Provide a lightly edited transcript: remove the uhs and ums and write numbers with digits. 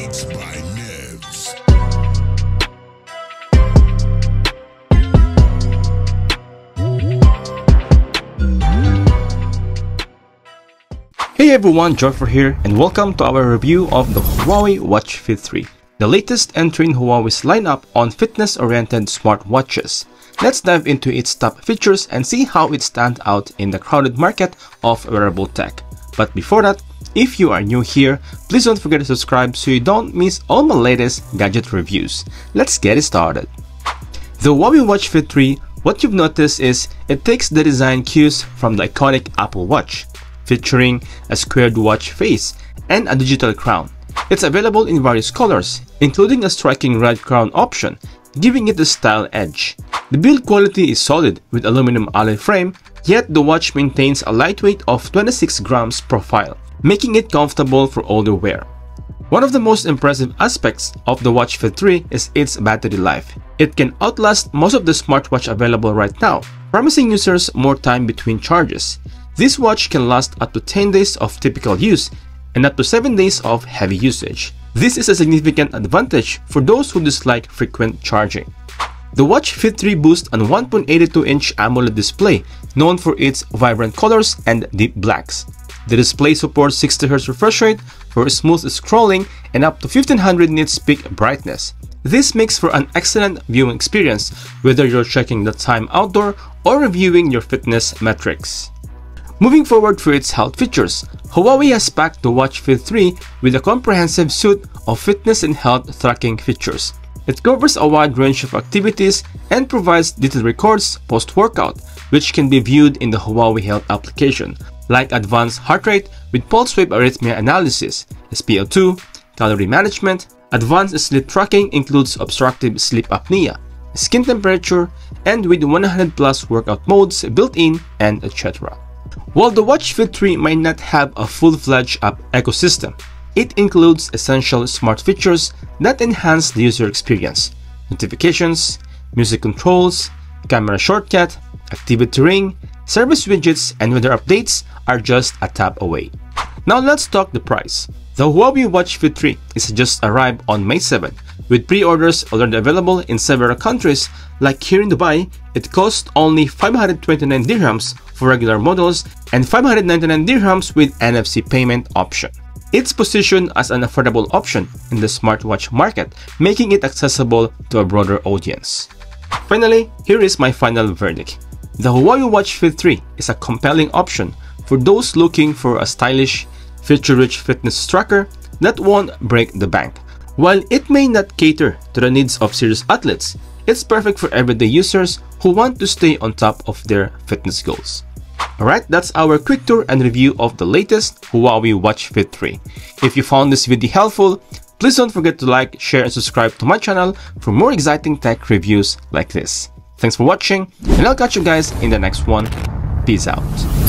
Beats by Nevs. Hey everyone, Joyfer here, and welcome to our review of the Huawei Watch Fit 3, the latest entry in Huawei's lineup on fitness-oriented smartwatches. Let's dive into its top features and see how it stands out in the crowded market of wearable tech. But before that, if you are new here, please don't forget to subscribe so you don't miss all my latest gadget reviews. Let's get it started. The Huawei Watch Fit 3, what you've noticed is it takes the design cues from the iconic Apple Watch, featuring a squared watch face and a digital crown. It's available in various colors, including a striking red crown option, giving it a style edge. The build quality is solid with aluminum alloy frame, yet the watch maintains a lightweight of 26 grams profile, making it comfortable for older wear. One of the most impressive aspects of the Watch Fit 3 is its battery life. It can outlast most of the smartwatch available right now, promising users more time between charges. This watch can last up to 10 days of typical use and up to 7 days of heavy usage. This is a significant advantage for those who dislike frequent charging. The Watch Fit 3 boasts a 1.82-inch AMOLED display known for its vibrant colors and deep blacks. The display supports 60Hz refresh rate for smooth scrolling and up to 1500 nits peak brightness. This makes for an excellent viewing experience whether you're checking the time outdoor or reviewing your fitness metrics. Moving forward for its health features, Huawei has packed the Watch Fit 3 with a comprehensive suite of fitness and health tracking features. It covers a wide range of activities and provides detailed records post-workout, which can be viewed in the Huawei Health application, like advanced heart rate with pulse wave arrhythmia analysis, SpO2, calorie management. Advanced sleep tracking includes obstructive sleep apnea, skin temperature, and with 100+ workout modes built in, and etc. While the Watch Fit 3 might not have a full-fledged app ecosystem, it includes essential smart features that enhance the user experience. Notifications, music controls, camera shortcut, activity ring, service widgets, and weather updates are just a tap away. Now let's talk the price. The Huawei Watch Fit 3 is just arrived on May 7, with pre-orders already available in several countries. Like here in Dubai, it costs only 529 dirhams for regular models and 599 dirhams with NFC payment option. It's positioned as an affordable option in the smartwatch market, making it accessible to a broader audience. Finally, here is my final verdict. The Huawei Watch Fit 3 is a compelling option for those looking for a stylish, feature-rich fitness tracker that won't break the bank. While it may not cater to the needs of serious athletes, it's perfect for everyday users who want to stay on top of their fitness goals. Alright, that's our quick tour and review of the latest Huawei Watch Fit 3. If you found this video helpful, please don't forget to like, share, and subscribe to my channel for more exciting tech reviews like this. Thanks for watching, and I'll catch you guys in the next one. Peace out.